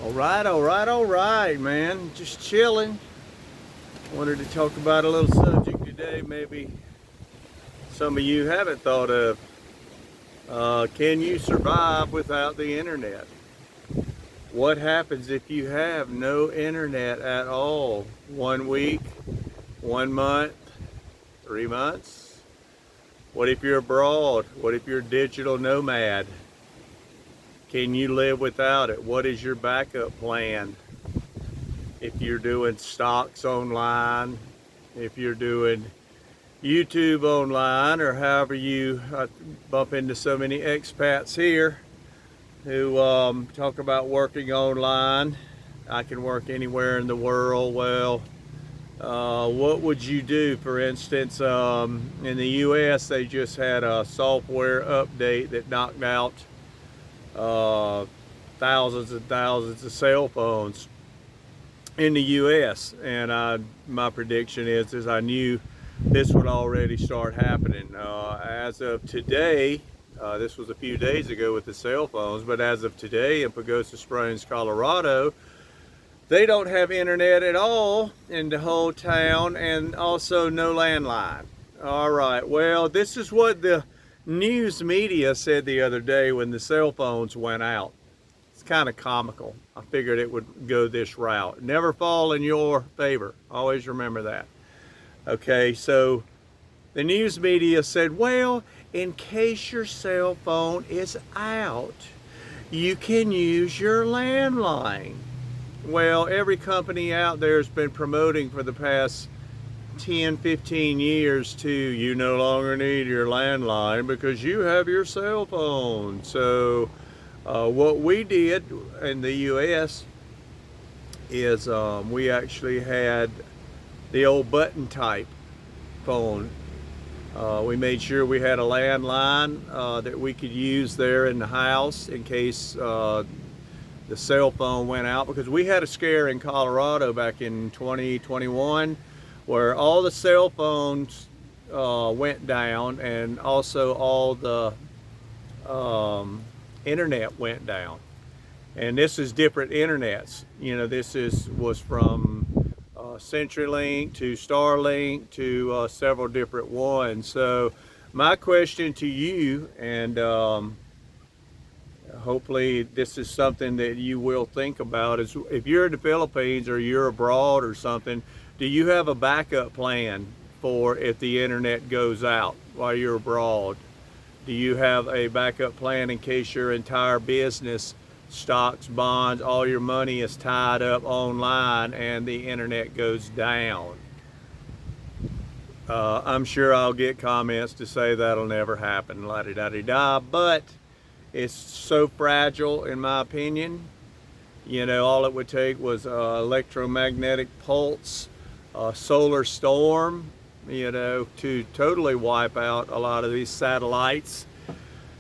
All right, man. Just chilling. Wanted to talk about a little subject today, maybe some of you haven't thought of. Can you survive without the internet? What happens if you have no internet at all? 1 week, 1 month, 3 months? What if you're abroad? What if you're a digital nomad? Can you live without it? What is your backup plan? If you're doing stocks online, if you're doing YouTube online, or however you bump into so many expats here who talk about working online. I can work anywhere in the world. Well, what would you do? For instance, in the US, they just had a software update that knocked out uh, thousands and thousands of cell phones in the U.S. And my prediction is I knew this would already start happening. As of today, this was a few days ago with the cell phones, but as of today in Pagosa Springs, Colorado, they don't have internet at all in the whole town, and also no landline. All right, well, this is what the news media said the other day when the cell phones went out. It's kind of comical. I figured it would go this route. Never fall in your favor. Always remember that. Okay, so the news media said, well, in case your cell phone is out, you can use your landline. Well, every company out there has been promoting for the past 10, 15 years to you no longer need your landline because you have your cell phone. So what we did in the U.S. is we actually had the old button type phone. We made sure we had a landline that we could use there in the house in case the cell phone went out, because we had a scare in Colorado back in 2021 where all the cell phones went down, and also all the internet went down. And this is different internets. You know, was from CenturyLink to Starlink to several different ones. So my question to you, and hopefully this is something that you will think about, is if you're in the Philippines or you're abroad or something, do you have a backup plan for if the internet goes out while you're abroad? Do you have a backup plan in case your entire business, stocks, bonds, all your money is tied up online and the internet goes down? I'm sure I'll get comments to say that'll never happen, la-di-da-di-da, but it's so fragile in my opinion. You know, all it would take was electromagnetic pulse, a solar storm, you know, to totally wipe out a lot of these satellites.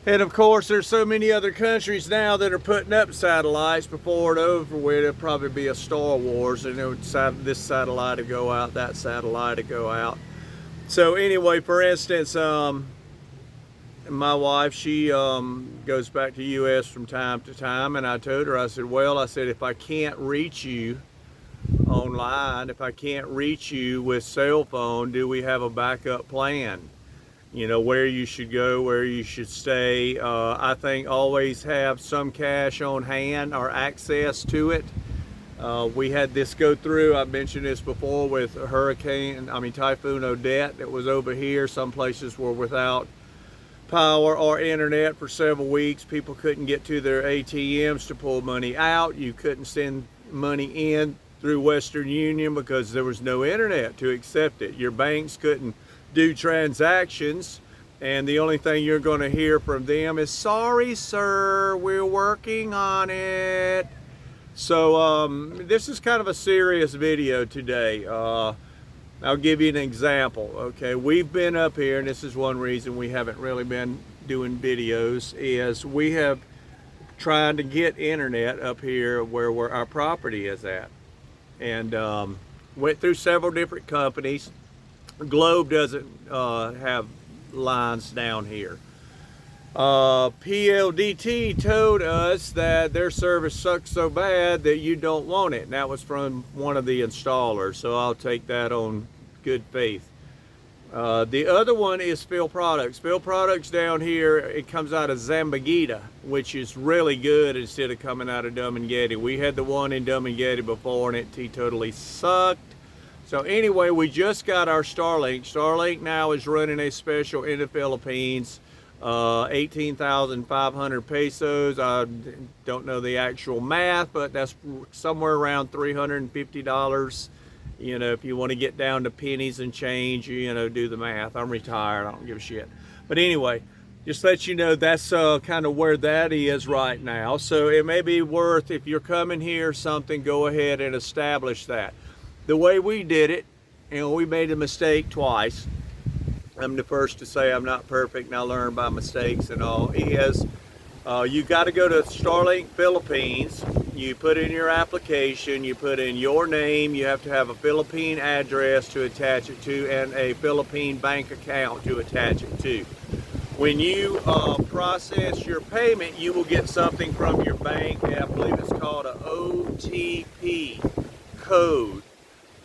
And of course, there's so many other countries now that are putting up satellites. Before it over with, it'll probably be a Star Wars, and this satellite would go out, that satellite would go out. So anyway, for instance, my wife, she goes back to the U.S. from time to time, and I told her, I said, well, if I can't reach you online, if I can't reach you with cell phone, do we have a backup plan? You know, where you should go, where you should stay. I think always have some cash on hand or access to it. We had this go through, I've mentioned this before, with Typhoon Odette that was over here. Some places were without power or internet for several weeks. People couldn't get to their ATMs to pull money out. You couldn't send money in through Western Union because there was no internet to accept it. Your banks couldn't do transactions, and the only thing you're going to hear from them is, sorry sir, we're working on it. So this is kind of a serious video today. I'll give you an example. Okay, we've been up here, and this is one reason we haven't really been doing videos, is we have trying to get internet up here where our property is at, and went through several different companies. Globe doesn't have lines down here. PLDT told us that their service sucks so bad that you don't want it. And that was from one of the installers, so I'll take that on good faith. The other one is Phil Products. Phil Products down here, it comes out of Zambagita, which is really good instead of coming out of Dum and Getty. We had the one in Dum and Getty before and it teetotally sucked. So anyway, we just got our Starlink. Starlink now is running a special in the Philippines. 18,500 pesos. I don't know the actual math, but that's somewhere around $350. You know, if you want to get down to pennies and change, you know, do the math. I'm retired, I don't give a shit. But anyway, just let you know that's kind of where that is right now. So it may be worth, if you're coming here or something, go ahead and establish that. The way we did it, and we made a mistake twice. I'm the first to say I'm not perfect and I learn by mistakes and all, is you got to go to Starlink Philippines. You put in your application, you put in your name, you have to have a Philippine address to attach it to and a Philippine bank account to attach it to. When you process your payment, you will get something from your bank, and I believe it's called an OTP code.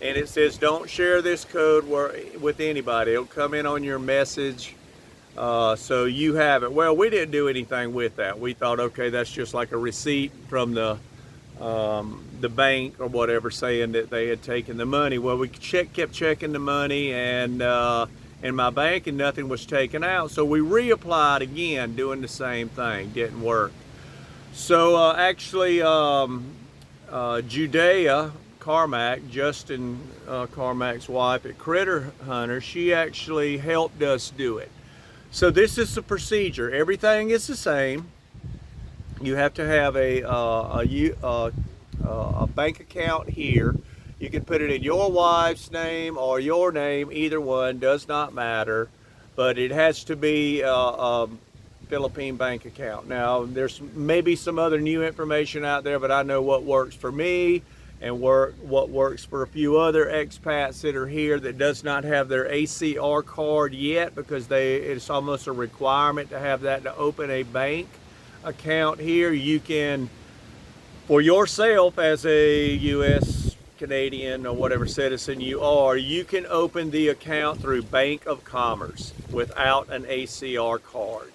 And it says don't share this code with anybody. It'll come in on your message, so you have it. Well, we didn't do anything with that. We thought, okay, that's just like a receipt from the bank or whatever saying that they had taken the money. Well, we kept checking the money and in my bank and nothing was taken out. So we reapplied again, doing the same thing. Didn't work. So actually, Judea Carmack, Justin Carmack's wife at Critter Hunter, she actually helped us do it. So this is the procedure. Everything is the same. You have to have a bank account here. You can put it in your wife's name or your name, either one, does not matter. But it has to be a Philippine bank account. Now, there's maybe some other new information out there, but I know what works for me and what works for a few other expats that are here that does not have their ACR card yet, because it's almost a requirement to have that to open a bank account here. You can, for yourself as a U.S., Canadian, or whatever citizen you are, you can open the account through Bank of Commerce without an ACR card.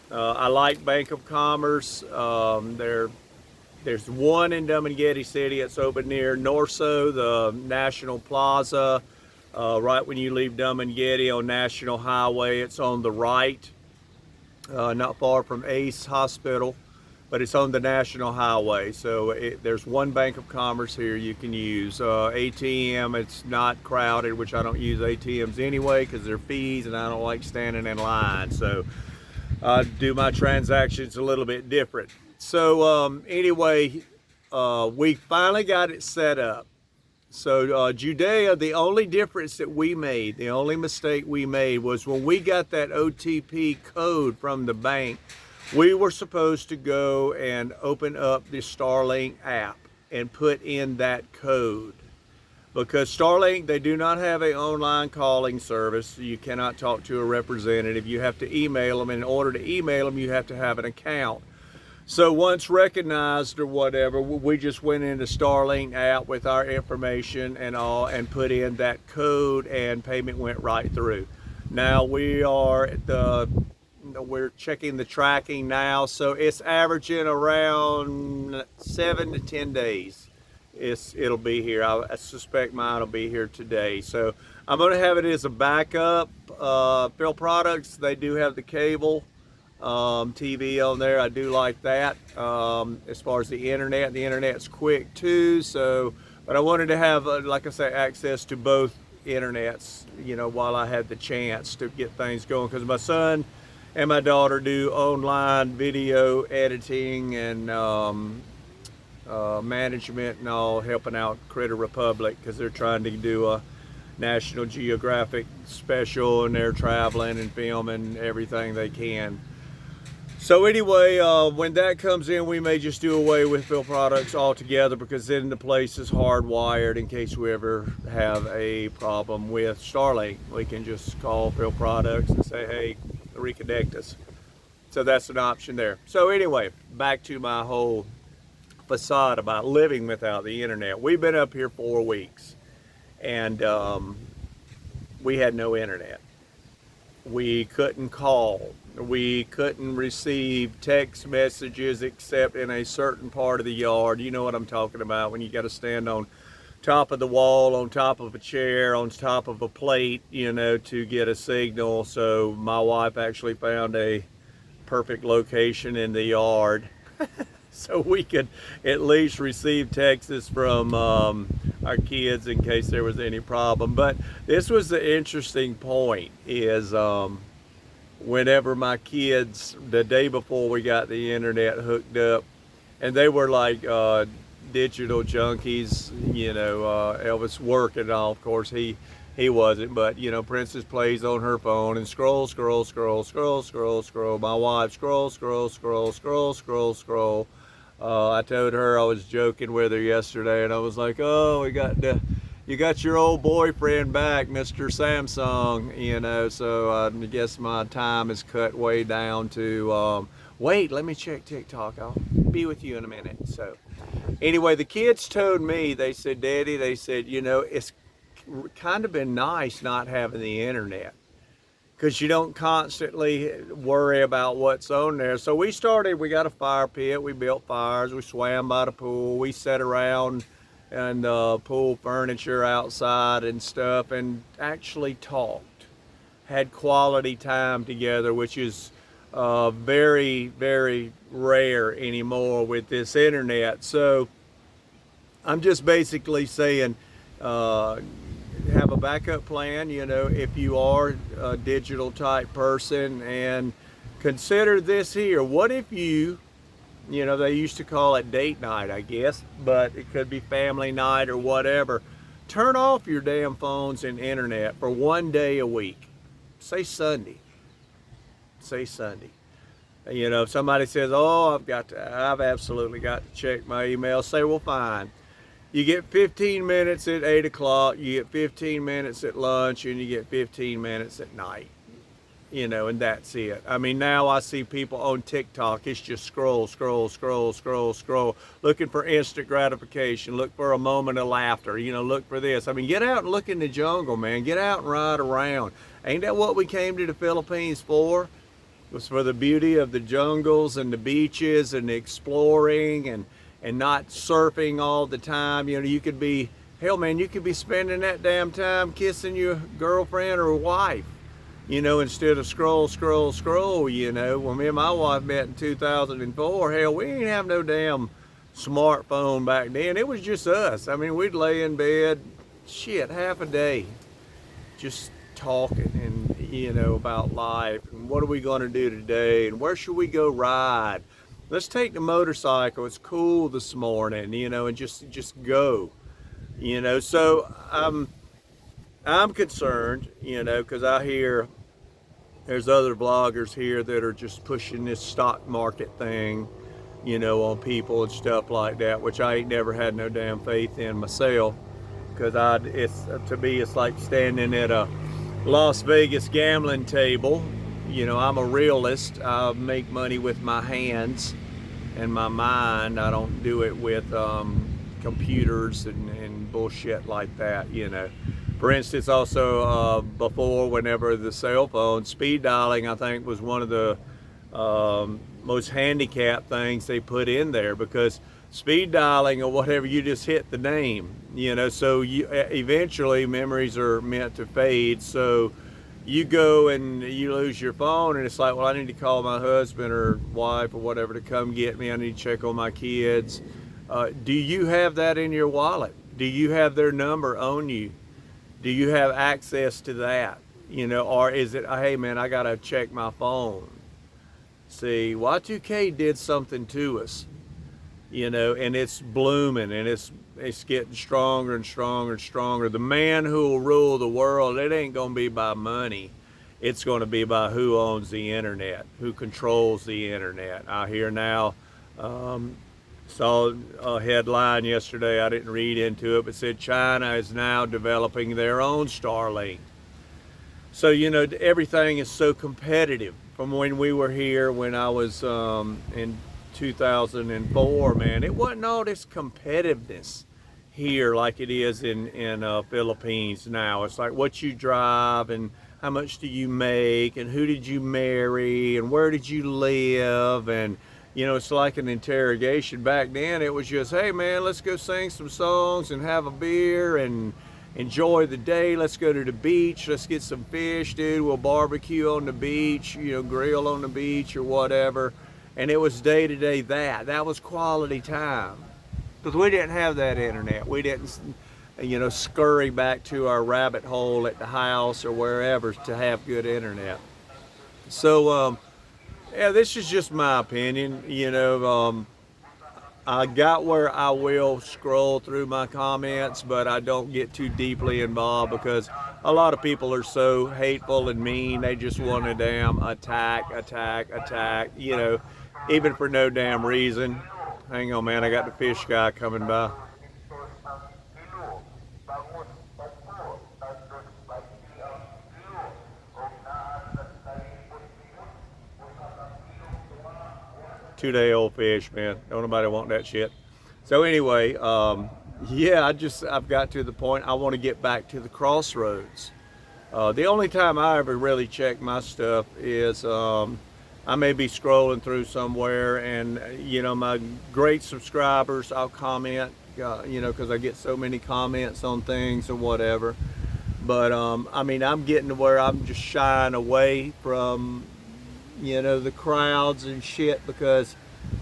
I like Bank of Commerce. There's one in Dum and Getty City. It's open near Norso, the National Plaza, right when you leave Dum and Getty on National Highway. It's on the right, not far from Ace Hospital, but it's on the National Highway. So there's one Bank of Commerce here you can use. ATM, it's not crowded, which I don't use ATMs anyway because they're fees and I don't like standing in line. So I do my transactions a little bit different. So anyway, we finally got it set up. So Judea, the only difference that we made, the only mistake we made was when we got that OTP code from the bank, we were supposed to go and open up the Starlink app and put in that code. Because Starlink, they do not have an online calling service. You cannot talk to a representative. You have to email them. In order to email them, you have to have an account. So once recognized or whatever, we just went into Starlink app with our information and all and put in that code and payment went right through. Now we're checking the tracking now, so it's averaging around 7 to 10 days. It'll be here. I suspect mine will be here today. So I'm going to have it as a backup. Phil Products, they do have the cable TV on there. I do like that. As far as the internet's quick too. So, but I wanted to have, like I say, access to both internets, you know, while I had the chance to get things going, because my son and my daughter do online video editing and management and all, helping out Critter Republic because they're trying to do a National Geographic special and they're traveling and filming everything they can. So anyway, when that comes in, we may just do away with Phil Products altogether, because then the place is hardwired in case we ever have a problem with Starlink. We can just call Phil Products and say, hey, reconnect us. So that's an option there. So anyway, back to my whole facade about living without the internet. We've been up here 4 weeks, and we had no internet. We couldn't call. We couldn't receive text messages except in a certain part of the yard. You know what I'm talking about, when you got to stand on top of the wall, on top of a chair, on top of a plate, you know, to get a signal. So my wife actually found a perfect location in the yard so we could at least receive texts from our kids in case there was any problem. But this was the interesting point, is whenever my kids, the day before we got the internet hooked up, and they were like digital junkies, you know, Elvis working and all, of course he wasn't, but you know, Princess plays on her phone and scroll. My wife scroll. I told her, I was joking with her yesterday, and I was like, oh, you got your old boyfriend back, Mr. Samsung, you know. So I guess my time is cut way down to wait, let me check TikTok, I'll be with you in a minute. So anyway, the kids told me, they said, Daddy, they said, you know, it's kind of been nice not having the internet, because you don't constantly worry about what's on there. So we got a fire pit, we built fires, we swam by the pool, we sat around and pulled furniture outside and stuff, and actually talked, had quality time together, which is very, very rare anymore with this internet. So I'm just basically saying, have a backup plan, you know, if you are a digital type person, and consider this here. What if you know, they used to call it date night, I guess, but it could be family night or whatever. Turn off your damn phones and internet for 1 day a week. Say Sunday. You know, if somebody says, oh, I've absolutely got to check my email, say, well, fine. You get 15 minutes at 8 o'clock, you get 15 minutes at lunch, and you get 15 minutes at night. You know, and that's it. I mean, now I see people on TikTok, it's just scroll, looking for instant gratification, look for a moment of laughter, you know, look for this. I mean, get out and look in the jungle, man. Get out and ride around. Ain't that what we came to the Philippines for? It was for the beauty of the jungles and the beaches and the exploring, and not surfing all the time. You know, you could be, hell man, you could be spending that damn time kissing your girlfriend or wife, you know, instead of scroll, you know. When me and my wife met in 2004, hell, we ain't have no damn smartphone back then. It was just us. I mean, we'd lay in bed, shit, half a day, just talking, and, you know, about life, and what are we gonna do today, and where should we go ride? Let's take the motorcycle, it's cool this morning, you know, and just go, you know. So I'm concerned, you know, because I hear there's other vloggers here that are just pushing this stock market thing, you know, on people and stuff like that, which I ain't never had no damn faith in myself, because to me it's like standing at a Las Vegas gambling table. You know, I'm a realist. I make money with my hands and my mind. I don't do it with computers and bullshit like that, you know. For instance, also before, whenever the cell phone, speed dialing, I think, was one of the most handicapped things they put in there, because speed dialing or whatever, you just hit the name, you know. So eventually memories are meant to fade. So you go and you lose your phone, and it's like, well, I need to call my husband or wife or whatever to come get me. I need to check on my kids. Do you have that in your wallet? Do you have their number on you? Do you have access to that? You know, or is it, hey man, I gotta check my phone. See, Y2K did something to us, you know, and it's blooming, and it's getting stronger and stronger and stronger. The man who will rule the world, it ain't gonna be by money. It's gonna be by who owns the internet, who controls the internet. I hear now, saw a headline yesterday, I didn't read into it, but said China is now developing their own Starlink. So, you know, everything is so competitive from when we were here when I was in 2004, man. It wasn't all this competitiveness here like it is in Philippines now. It's like what you drive and how much do you make and who did you marry and where did you live, and you know, it's like an interrogation. Back then it was just, hey man, let's go sing some songs and have a beer and enjoy the day. Let's go to the beach, let's get some fish, dude, we'll barbecue on the beach, you know, grill on the beach or whatever. And it was day to day. That was quality time, because we didn't have that internet. We didn't, you know, scurry back to our rabbit hole at the house or wherever to have good internet. So yeah, this is just my opinion. You know, I got where I will scroll through my comments, but I don't get too deeply involved because a lot of people are so hateful and mean. They just want to damn attack, you know, even for no damn reason. Hang on, man, I got the fish guy coming by. Two-day-old fish, man. Don't nobody want that shit. So anyway, yeah, I've got to the point I want to get back to the crossroads. The only time I ever really check my stuff is I may be scrolling through somewhere, and you know, my great subscribers, I'll comment, you know, because I get so many comments on things or whatever. But I mean, I'm getting to where I'm just shying away from, you know, the crowds and shit, because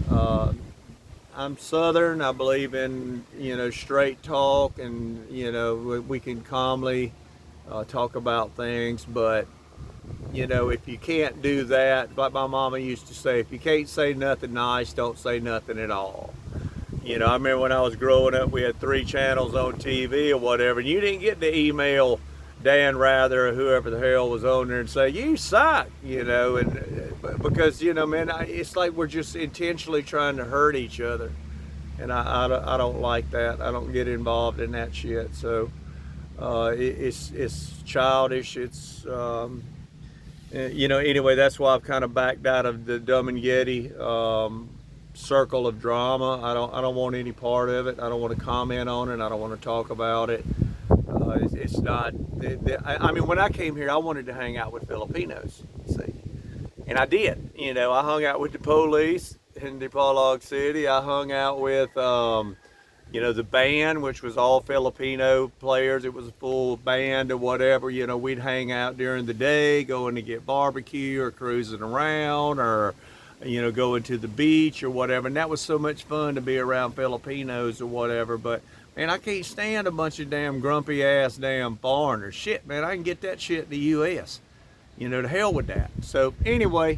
I'm Southern. I believe in, you know, straight talk, and you know, we can calmly talk about things. But you know, if you can't do that, like my mama used to say, if you can't say nothing nice, don't say nothing at all. You know, I remember when I was growing up, we had 3 channels on TV or whatever, and you didn't get to email Dan Rather or whoever the hell was on there and say, you suck, you know, and because, you know, man, it's like we're just intentionally trying to hurt each other. And I don't like that. I don't get involved in that shit. So it's childish. It's, you know, anyway, that's why I've kind of backed out of the Dumb and Getty circle of drama. I don't want any part of it. I don't want to comment on it. I don't want to talk about it. It's not, I mean, when I came here, I wanted to hang out with Filipinos, see, and I did. You know, I hung out with the police in Dipolog City. I hung out with, you know, the band, which was all Filipino players. It was a full band or whatever. You know, we'd hang out during the day, going to get barbecue or cruising around, or, you know, going to the beach or whatever. And that was so much fun to be around Filipinos or whatever. But man, I can't stand a bunch of damn grumpy ass damn foreigners. Shit, man, I can get that shit in the U.S. You know, to hell with that. So anyway,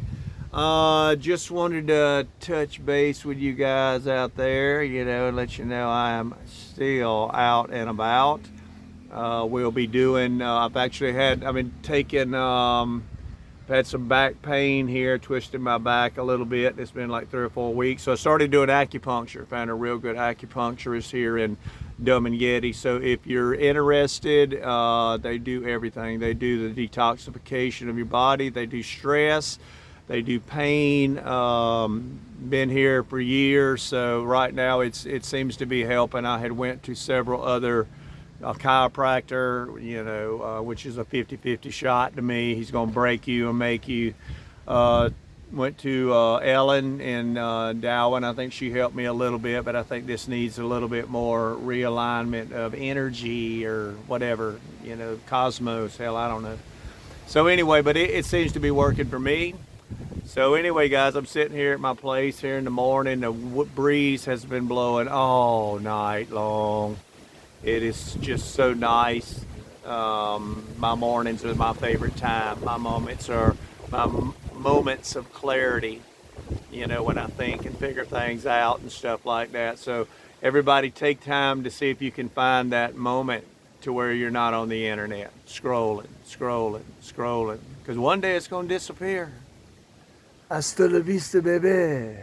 just wanted to touch base with you guys out there, you know, and let you know I am still out and about. We'll be doing, I've been taking, I've had some back pain here, twisted my back a little bit. It's been like 3 or 4 weeks. So I started doing acupuncture. Found a real good acupuncturist here in Dumb and Getty. So if you're interested, they do everything. They do the detoxification of your body. They do stress. They do pain. Been here for years. So right now it seems to be helping. I had went to several other chiropractor, you know, which is a 50-50 shot to me. He's going to break you and make you. Went to Ellen in Darwin. I think she helped me a little bit, but I think this needs a little bit more realignment of energy or whatever, you know, cosmos, hell, I don't know. So anyway, but it seems to be working for me. So anyway, guys, I'm sitting here at my place here in the morning. The breeze has been blowing all night long. It is just so nice. My mornings are my favorite time. My moments are my moments of clarity, you know, when I think and figure things out and stuff like that. So everybody take time to see if you can find that moment to where you're not on the internet scrolling, because one day it's going to disappear. Hasta la vista, baby.